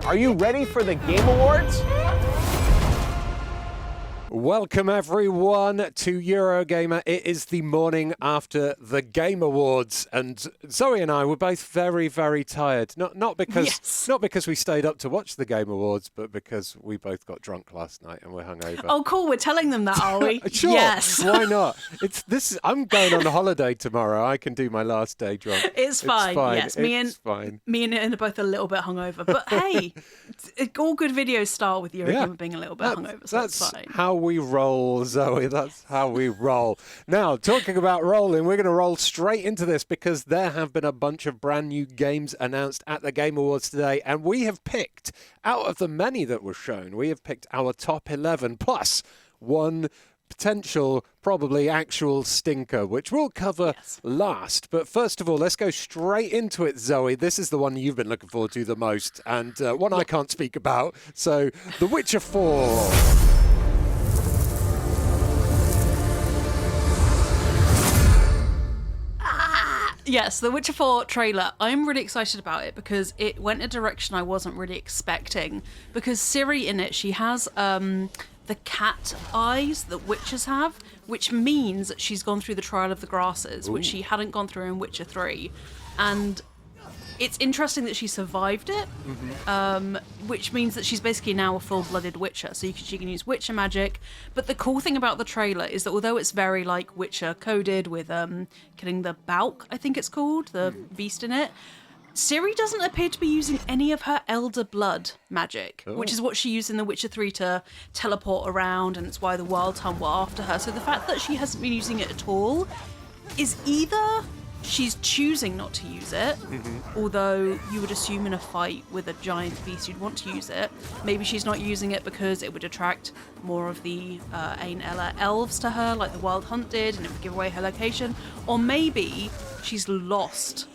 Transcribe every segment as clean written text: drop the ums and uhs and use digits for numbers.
Are you ready for the Game Awards? Welcome everyone to Eurogamer. It is the morning after the Game Awards, and Zoe and I were both very, very tired. Not because we stayed up to watch the Game Awards, but because we both got drunk last night and we're hungover. Oh, cool! We're telling them that, are we? Sure. Yes. Why not? I'm going on a holiday tomorrow. I can do my last day drunk. It's fine. Yes, me and Ian are both a little bit hungover, but hey, all good videos start with Eurogamer being a little bit hungover, so that's fine. How we roll, Zoe. That's how we roll. Now, talking about rolling, we're going to roll straight into this because there have been a bunch of brand new games announced at the Game Awards today, and we have picked, out of the many that were shown, we have picked our top 11 plus one potential, probably actual stinker, which we'll cover last. But first of all, let's go straight into it, Zoe. This is the one you've been looking forward to the most, and one I can't speak about. So, The Witcher 4. Yes, The Witcher 4 trailer. I'm really excited about it because it went a direction I wasn't really expecting. Because Ciri in it, she has the cat eyes that witches have, which means that she's gone through the Trial of the Grasses, which she hadn't gone through in Witcher 3. And it's interesting that she survived it, which means that she's basically now a full-blooded Witcher, so she can use Witcher magic. But the cool thing about the trailer is that although it's very like Witcher coded with killing the Balk, I think it's called, the beast in it, Ciri doesn't appear to be using any of her Elder Blood magic, which is what she used in The Witcher 3 to teleport around, and it's why the Wild Hunt were after her. So the fact that she hasn't been using it at all is either she's choosing not to use it, although you would assume in a fight with a giant beast you'd want to use it. Maybe she's not using it because it would attract more of the Ain Ella elves to her, like the Wild Hunt did, and it would give away her location. Or maybe she's lost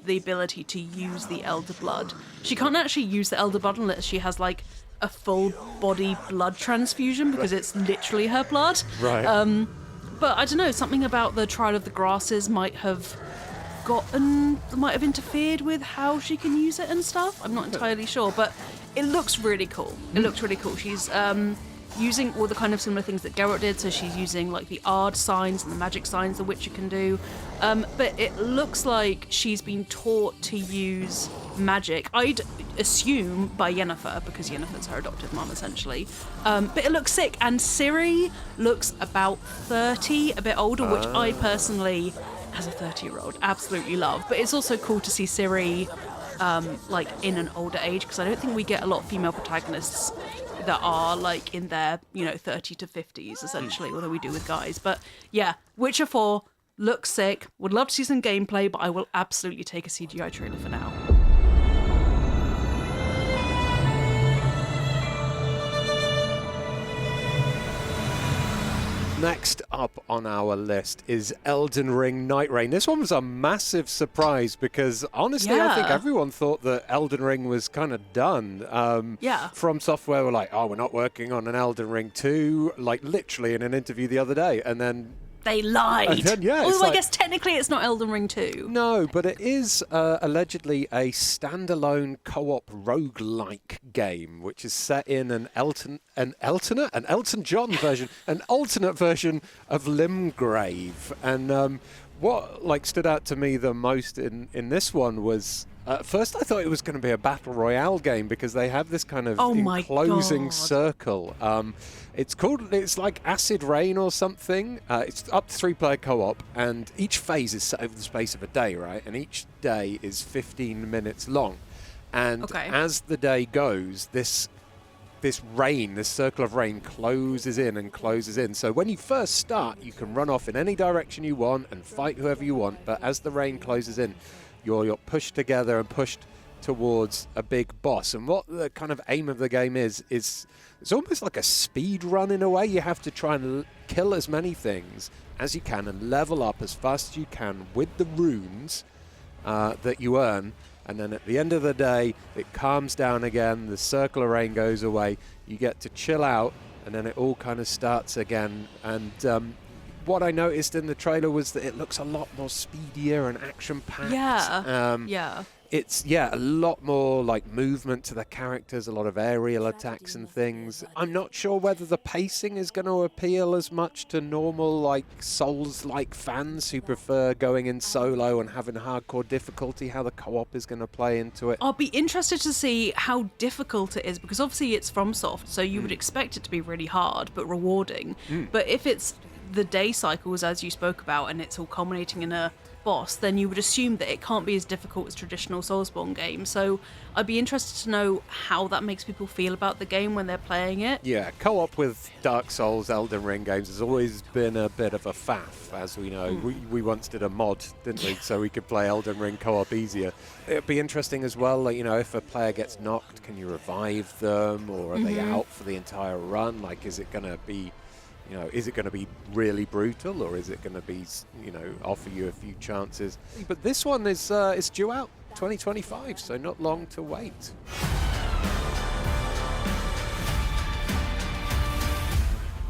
the ability to use the Elder Blood. She can't actually use the Elder Blood unless she has like a full body blood transfusion, because it's literally her blood. Right. But I don't know, something about the Trial of the Grasses might have interfered with how she can use it and stuff. I'm not entirely sure, but it looks really cool. It looks really cool. She's using all the kind of similar things that Geralt did, so she's using like the Ard signs and the magic signs the Witcher can do. But it looks like she's been taught to use magic, I'd assume by Yennefer, because Yennefer's her adopted mum essentially. But it looks sick, and Ciri looks about 30, a bit older, which I personally, as a 30-year-old, absolutely love. But it's also cool to see Ciri like in an older age, because I don't think we get a lot of female protagonists that are like in their 30 to 50s essentially, although we do with guys. But yeah, Witcher 4 looks sick. Would love to see some gameplay, but I will absolutely take a CGI trailer for now. Next up on our list is Elden Ring Nightreign. This one was a massive surprise because honestly, I think everyone thought that Elden Ring was kind of done. From Software were like, we're not working on an Elden Ring 2, like literally in an interview the other day, and then they lied. Although I guess technically it's not Elden Ring 2. No, but it is allegedly a standalone co-op roguelike game, which is set in an Elton John version, an alternate version of Limgrave. And what stood out to me the most in this one was, at first I thought it was going to be a battle royale game because they have this kind of enclosing circle. It's like Acid Rain or something. It's up to 3-player co-op, and each phase is set over the space of a day, right? And each day is 15 minutes long. And as the day goes, this circle of rain closes in and closes in. So when you first start, you can run off in any direction you want and fight whoever you want. But as the rain closes in, you're pushed together and pushed towards a big boss. And what the kind of aim of the game is it's almost like a speed run in a way. You have to try and kill as many things as you can and level up as fast as you can with the runes that you earn. And then at the end of the day, it calms down again, the circle of rain goes away, you get to chill out, and then it all kind of starts again. And what I noticed in the trailer was that it looks a lot more speedier and action-packed. it's, yeah, a lot more like movement to the characters, a lot of aerial attacks and things. I'm not sure whether the pacing is going to appeal as much to normal like Souls-like fans who prefer going in solo and having hardcore difficulty, how the co-op is going to play into it. I'll be interested to see how difficult it is, because obviously it's FromSoft, so you would expect it to be really hard but rewarding. But if it's the day cycles, as you spoke about, and it's all culminating in a boss, then you would assume that it can't be as difficult as traditional Soulsborne games. So I'd be interested to know how that makes people feel about the game when they're playing it. Yeah, co-op with Dark Souls, Elden Ring games has always been a bit of a faff, as we know. We once did a mod, didn't we, so we could play Elden Ring co-op easier. It'd be interesting as well, like, you know, if a player gets knocked, can you revive them, or are they out for the entire run? Like, is it going to be... You know, is it going to be really brutal, or is it going to be, you know, offer you a few chances? But this one is due out 2025, so not long to wait.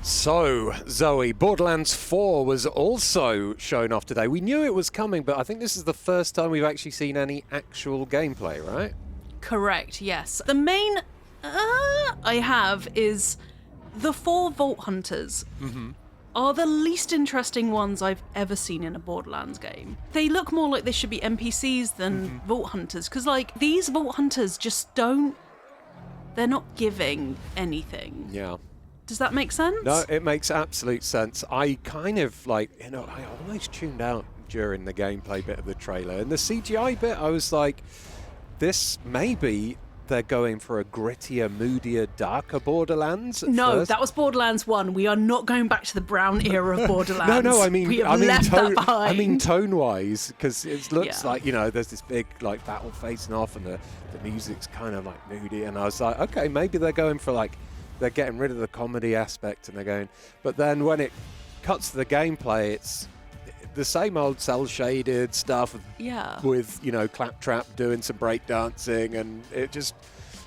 So, Zoe, Borderlands 4 was also shown off today. We knew it was coming, but I think this is the first time we've actually seen any actual gameplay, right? Correct, yes. The main I have is... The 4 Vault Hunters are the least interesting ones I've ever seen in a Borderlands game. They look more like they should be NPCs than Vault Hunters, because, like, these Vault Hunters just don't... They're not giving anything. Yeah. Does that make sense? No, it makes absolute sense. I kind of, like, you know, I almost tuned out during the gameplay bit of the trailer. And the CGI bit, I was like, this maybe... They're going for a grittier, moodier, darker Borderlands. No, first. that was Borderlands 1. We are not going back to the brown era of Borderlands. No, I mean, I mean tone-wise, because it looks like, you know, there's this big like battle facing off, and the music's kind of like moody, and I was like, okay, maybe they're going for like they're getting rid of the comedy aspect, and they're going. But then when it cuts to the gameplay, it's the same old cel-shaded stuff with, you know, Claptrap doing some breakdancing, and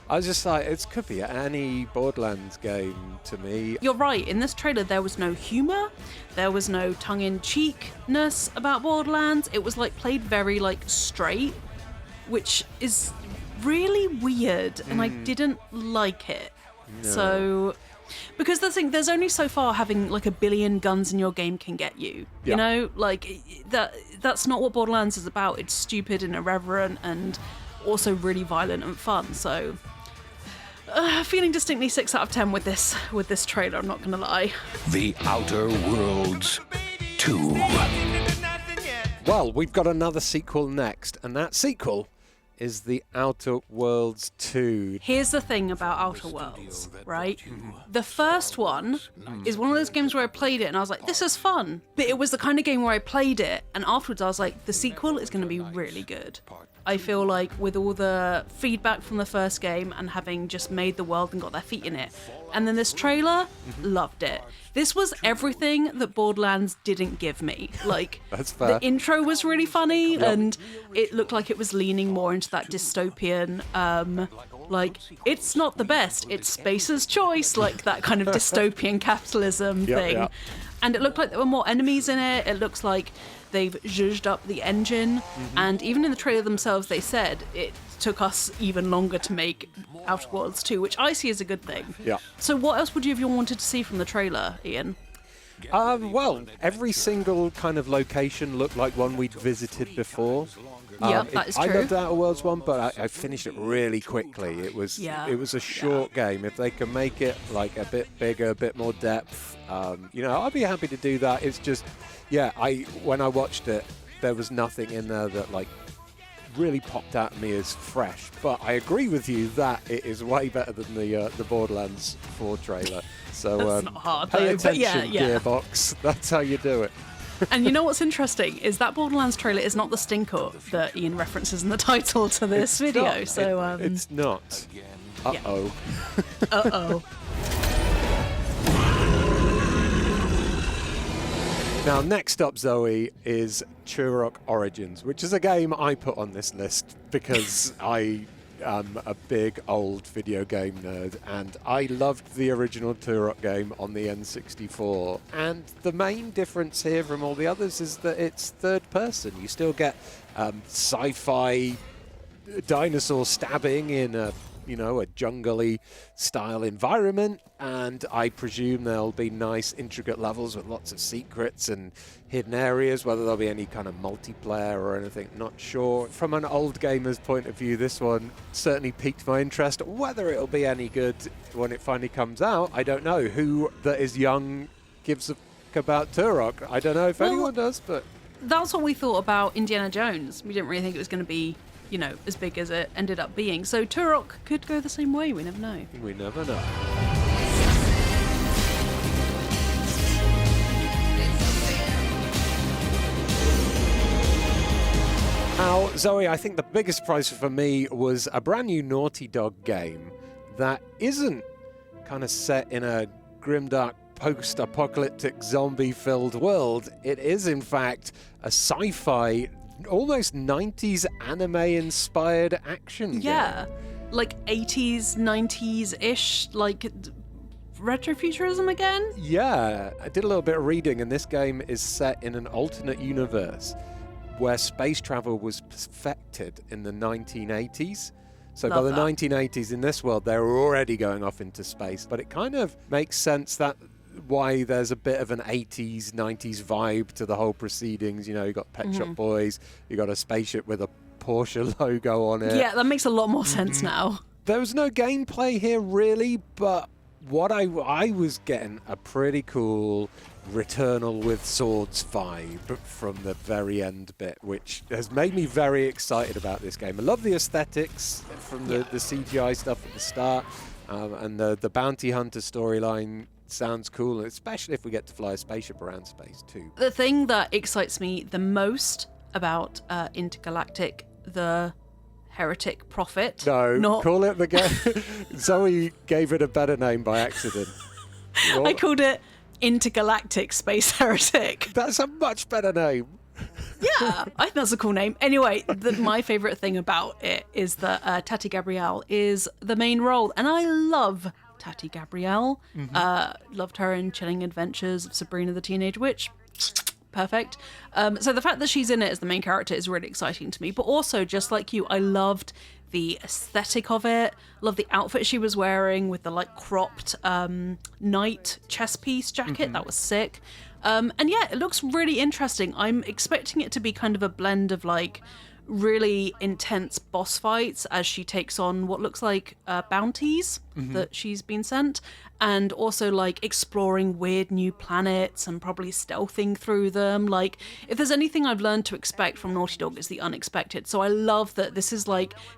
I was just like, it could be any Borderlands game to me. You're right, in this trailer there was no humour, there was no tongue-in-cheekness about Borderlands. It was like played very like straight, which is really weird, and I didn't like it. No. So... Because there's only so far having like 1 billion guns in your game can get you. You know, like that's not what Borderlands is about. It's stupid and irreverent and also really violent and fun. So feeling distinctly 6 out of 10 with this trailer, I'm not gonna lie. The Outer Worlds 2. Well, we've got another sequel next, and that sequel is The Outer Worlds 2. Here's the thing about Outer Worlds, right? The first one is one of those games where I played it and I was like, this is fun. But it was the kind of game where I played it and afterwards I was like, the sequel is going to be really good. I feel like with all the feedback from the first game and having just made the world and got their feet in it, and then this trailer, loved it. This was everything that Borderlands didn't give me. Like, That's fair. The intro was really funny, and it looked like it was leaning more into that dystopian, like, it's not the best, it's Spacer's choice, like that kind of dystopian capitalism thing. Yep. And it looked like there were more enemies in it. It looks like they've zhuzhed up the engine. And even in the trailer themselves, they said it took us even longer to make Outer Worlds 2, which I see as a good thing. Yeah. So what else would you have wanted to see from the trailer, Ian? Well, every single kind of location looked like one we'd visited before. That is true. I loved Outer Worlds 1, but I finished it really quickly. It was a short game. If they can make it like a bit bigger, a bit more depth, you know, I'd be happy to do that. It's just, when I watched it, there was nothing in there that like really popped out at me as fresh. But I agree with you that it is way better than the Borderlands 4 trailer. So That's not hard, pay though, but attention, Gearbox. That's how you do it. And you know what's interesting is that Borderlands trailer is not the stinker that Ian references in the title to this video. Not. So it's not. Uh-oh. Uh-oh. Now, next up, Zoe, is Turok Origins, which is a game I put on this list because I am a big old video game nerd, and I loved the original Turok game on the N64. And the main difference here from all the others is that it's third person. You still get sci-fi dinosaur stabbing in a a jungly style environment, and I presume there'll be nice intricate levels with lots of secrets and hidden areas. Whether there'll be any kind of multiplayer or anything, not sure. From an old gamer's point of view, this one certainly piqued my interest. Whether it'll be any good when it finally comes out, I don't know. Who that is young gives a fuck about Turok? I don't know if anyone does, but that's what we thought about Indiana Jones. We didn't really think it was going to be as big as it ended up being. So Turok could go the same way. We never know. We never know. Now, Zoe, I think the biggest surprise for me was a brand new Naughty Dog game that isn't kind of set in a grimdark post-apocalyptic zombie-filled world. It is, in fact, a sci-fi, almost 90s anime-inspired action game. Like 80s, 90s-ish, like retrofuturism again? Yeah, I did a little bit of reading, and this game is set in an alternate universe where space travel was perfected in the 1980s. So by the 1980s in this world, they were already going off into space. But it kind of makes sense that why there's a bit of an 80s, 90s vibe to the whole proceedings. You got Pet Shop Boys, you got a spaceship with a Porsche logo on it. Yeah, that makes a lot more sense now. There was no gameplay here really, but what I was getting a pretty cool Returnal with swords vibe from the very end bit, which has made me very excited about this game. I love the aesthetics from the CGI stuff at the start, and the bounty hunter storyline sounds cool, especially if we get to fly a spaceship around space too. The thing that excites me the most about Intergalactic, the Heretic Prophet. No, call it the game. Zoe gave it a better name by accident. I called it Intergalactic Space Heretic. That's a much better name. Yeah, I think that's a cool name. Anyway, my favourite thing about it is that Tati Gabrielle is the main role, and I love Tati Gabrielle. Loved her in Chilling Adventures of Sabrina the Teenage Witch. Perfect. So the fact that she's in it as the main character is really exciting to me. But also, just like you, I loved the aesthetic of it. Love the outfit she was wearing with the cropped knight chest piece jacket. That was sick. And yeah, it looks really interesting. I'm expecting it to be kind of a blend of really intense boss fights as she takes on what looks like bounties that she's been sent, and also exploring weird new planets and probably stealthing through them. If there's anything I've learned to expect from Naughty Dog, it's the unexpected. So I love that this is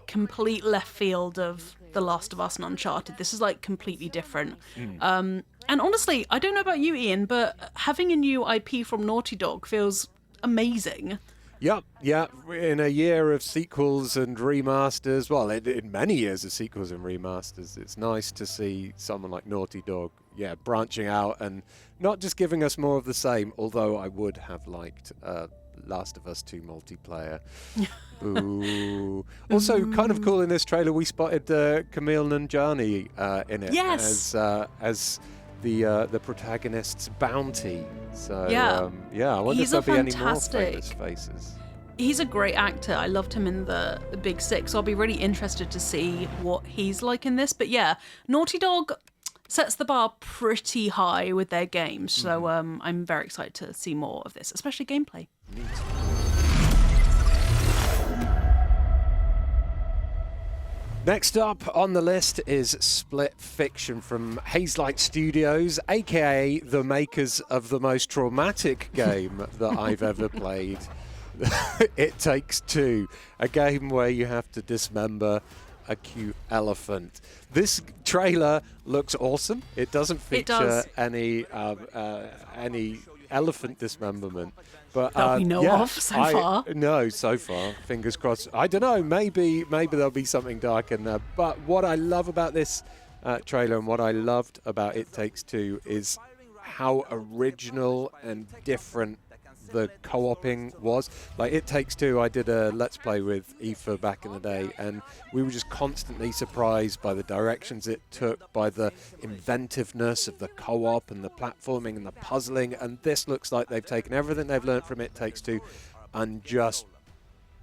complete left field of The Last of Us and Uncharted. This is completely different. And honestly, I don't know about you, Ian, but having a new IP from Naughty Dog feels amazing. Yeah. In a year of sequels and remasters, well, in many years of sequels and remasters, it's nice to see someone like Naughty Dog, branching out and not just giving us more of the same, although I would have liked Last of Us 2 multiplayer. Ooh. Also, kind of cool in this trailer, we spotted Camille Nanjiani in it. Yes. As the protagonist's bounty. So I wonder He's if there'll be fantastic. any more famous faces. He's a great actor. I loved him in the Big Sick, so I'll be really interested to see what he's like in this. But yeah, Naughty Dog sets the bar pretty high with their games, so I'm very excited to see more of this, especially gameplay. Neat. Next up on the list is Split Fiction from Hazelight Studios, aka the makers of the most traumatic game that I've ever played. It Takes Two, a game where you have to dismember a cute elephant. This trailer looks awesome. It doesn't feature any elephant dismemberment. But that we know of so far. No, so far. Fingers crossed. I don't know. Maybe there'll be something dark in there. But what I love about this trailer and what I loved about It Takes Two is how original and different the co-oping was. It Takes Two, I did a Let's Play with Aoife back in the day, and we were just constantly surprised by the directions it took, by the inventiveness of the co-op and the platforming and the puzzling, and this looks like they've taken everything they've learned from It Takes Two and just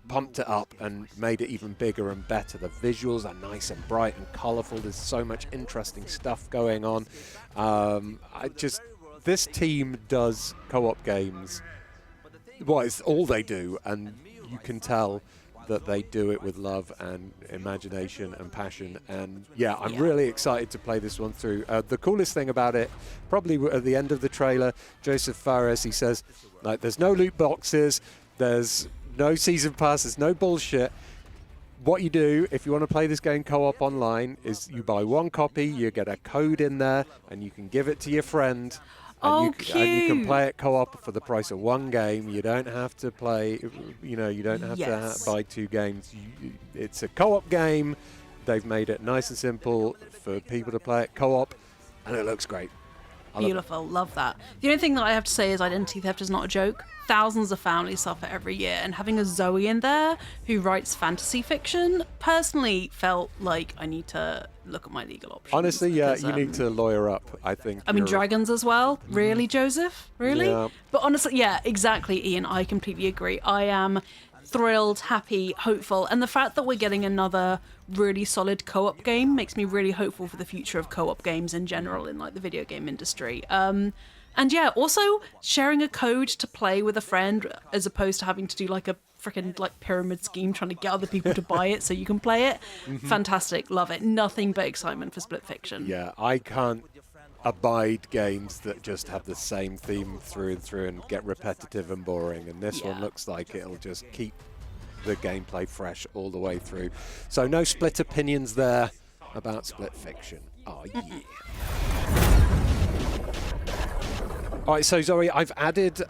pumped it up and made it even bigger and better. The visuals are nice and bright and colourful. There's so much interesting stuff going on. This team does co-op games. Well, it's all they do, and you can tell that they do it with love and imagination and passion. And yeah, I'm really excited to play this one through. The coolest thing about it, probably at the end of the trailer, Joseph Fares, he says, like, there's no loot boxes, there's no season pass, there's no bullshit. What you do, if you want to play this game co-op online, is you buy one copy, you get a code in there, and you can give it to your friend. And cute. And you can play it co-op for the price of one game. You don't have to play, you don't have to buy two games. It's a co-op game. They've made it nice and simple for people to play it co-op, and it looks great. Beautiful, love that. The only thing that I have to say is identity theft is not a joke. Thousands of families suffer every year, and having a Zoe in there who writes fantasy fiction personally felt like I need to look at my legal options. Honestly, because, you need to lawyer up, I think. I mean, dragons as well. Really, Joseph? Really? Yeah. But honestly, yeah, exactly, Ian. I completely agree. I am thrilled, happy, hopeful, and the fact that we're getting another really solid co-op game makes me really hopeful for the future of co-op games in general in like the video game industry. And yeah, also sharing a code to play with a friend as opposed to having to do like a freaking like pyramid scheme trying to get other people to buy it so you can play it. Fantastic, love it. Nothing but excitement for Split Fiction. Yeah, I can't abide games that just have the same theme through and through and get repetitive and boring, and this one looks like it'll just keep the gameplay fresh all the way through. So no split opinions there about Split Fiction. Oh yeah. All right, so Zoe, I've added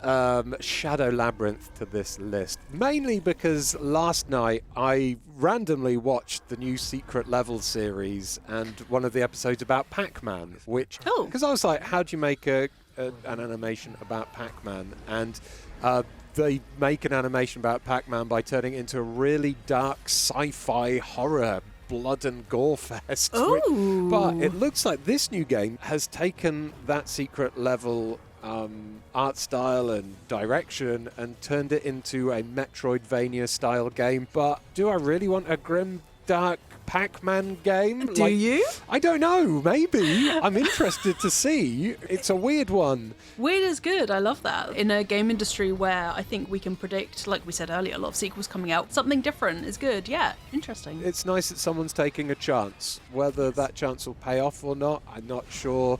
Shadow Labyrinth to this list, mainly because last night I randomly watched the new Secret Level series and one of the episodes about Pac-Man, which, because I was like, how do you make an animation about Pac-Man? And they make an animation about Pac-Man by turning it into a really dark sci-fi horror blood and gore fest. But it looks like this new game has taken that Secret Level art style and direction and turned it into a Metroidvania style game. But do I really want a grim dark Pac-Man game? Do you? I don't know, maybe. I'm interested to see. It's a weird one. Weird is good. I love that. In a game industry where I think we can predict, like we said earlier, a lot of sequels coming out, something different is good. Yeah, interesting. It's nice that someone's taking a chance. Whether that chance will pay off or not, I'm not sure.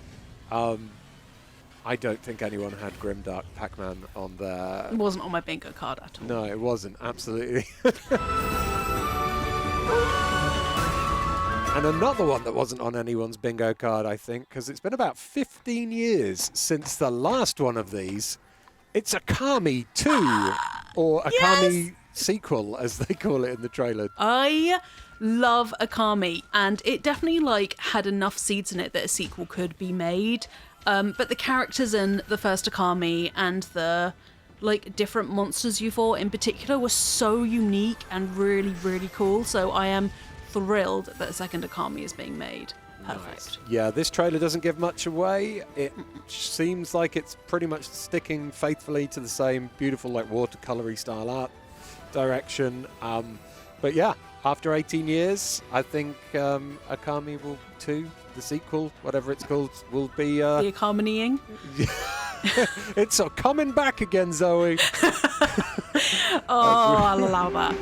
I don't think anyone had Grimdark Pac-Man on there. It wasn't on my bingo card at all. No, it wasn't. Absolutely. And another one that wasn't on anyone's bingo card, I think, because it's been about 15 years since the last one of these. It's Okami 2, or Okami sequel, as they call it in the trailer. I love Okami, and it definitely had enough seeds in it that a sequel could be made. But the characters in the first Okami and the different monsters you fought in particular were so unique and really, really cool. So I am thrilled that a second Okami is being made. Perfect. Nice. Yeah, this trailer doesn't give much away. It seems like it's pretty much sticking faithfully to the same beautiful watercolory style art direction. But yeah, after 18 years, I think Okami 2, the sequel, whatever it's called, will be... the Okami-ing? It's coming back again, Zoe. I'll allow that.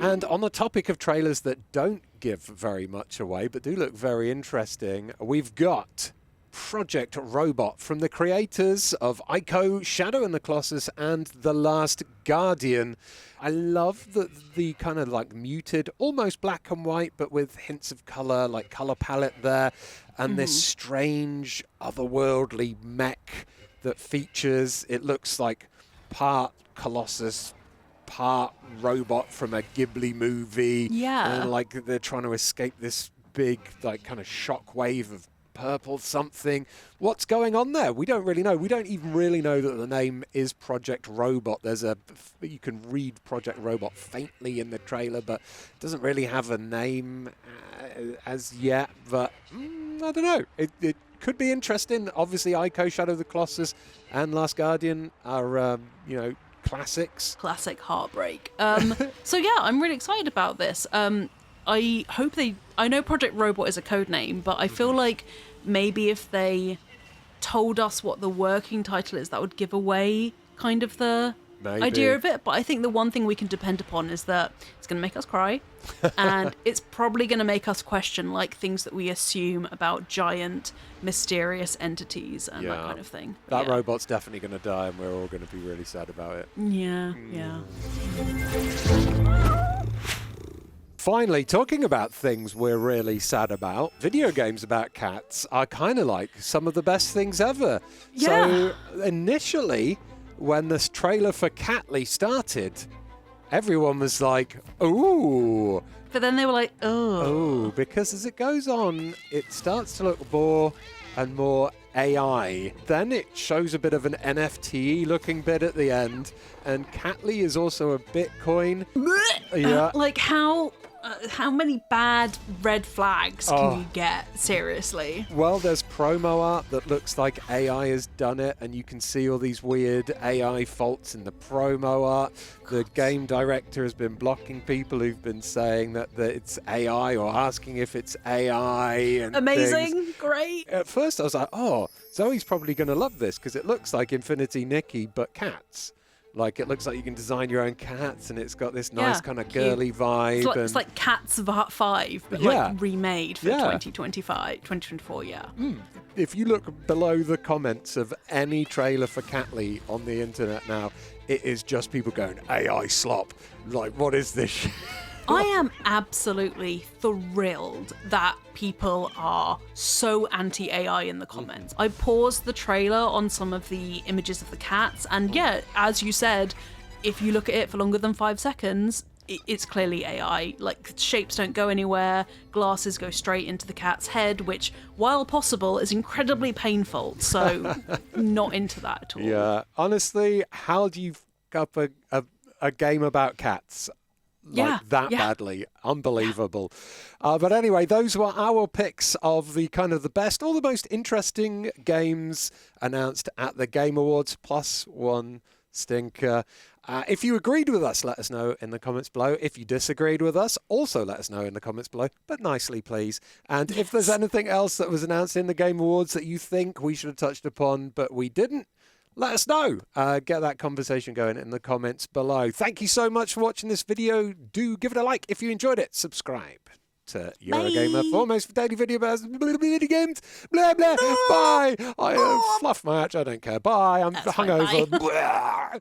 And on the topic of trailers that don't give very much away, but do look very interesting, we've got Project Robot from the creators of Ico, Shadow and the Colossus, and The Last Guardian. I love the kind of muted, almost black and white, but with hints of color, color palette there, and this strange, otherworldly mech that features, it looks like part Colossus, part robot from a Ghibli movie. Yeah. And they're trying to escape this big, kind of shock wave of purple something. What's going on there? We don't really know. We don't even really know that the name is Project Robot. You can read Project Robot faintly in the trailer, but it doesn't really have a name as yet. But I don't know. It could be interesting. Obviously, Ico, Shadow of the Colossus, and Last Guardian are, classics. Classic heartbreak. So yeah, I'm really excited about this. I hope I know Project Robot is a code name, but I feel like maybe if they told us what the working title is, that would give away kind of the idea of it. But I think the one thing we can depend upon is that it's going to make us cry, and it's probably going to make us question like things that we assume about giant mysterious entities and that kind of thing. That robot's definitely going to die, and we're all going to be really sad about it. Yeah. Finally, talking about things we're really sad about, video games about cats are kind of like some of the best things ever. Yeah. So initially, when this trailer for Catly started, everyone was like, ooh. But then they were like, oh. Because as it goes on, it starts to look more and more AI. Then it shows a bit of an NFT looking bit at the end, and Catly is also a Bitcoin. Yeah. Like how many bad red flags can you get? Seriously. Well, there's promo art that looks like AI has done it, and you can see all these weird AI faults in the promo art. The game director has been blocking people who've been saying that it's AI or asking if it's AI. And amazing, things. Great. At first I was like, oh, Zoe's probably going to love this because it looks like Infinity Nikki, but cats. Like, it looks like you can design your own cats, and it's got this nice kind of girly vibe. It's like Cats 5, but like remade for 2024, If you look below the comments of any trailer for Catly on the internet now, it is just people going, AI slop. Like, what is this shit? I am absolutely thrilled that people are so anti-AI in the comments. I paused the trailer on some of the images of the cats, and yeah, as you said, if you look at it for longer than 5 seconds, it's clearly AI. Like, shapes don't go anywhere, glasses go straight into the cat's head, which, while possible, is incredibly painful, so not into that at all. Yeah, honestly, how do you fuck up a game about cats? Badly. Unbelievable. But anyway, those were our picks of the kind of the best or the most interesting games announced at the Game Awards, plus one stinker. If you agreed with us, let us know in the comments below. If you disagreed with us, also let us know in the comments below, but nicely, please. And if there's anything else that was announced in the Game Awards that you think we should have touched upon, but we didn't, let us know. Get that conversation going in the comments below. Thank you so much for watching this video. Do give it a like if you enjoyed it. Subscribe to Eurogamer for most daily video about video games. Blah, blah. Bye. I fluff my hatch. I don't care. Bye. I'm hungover.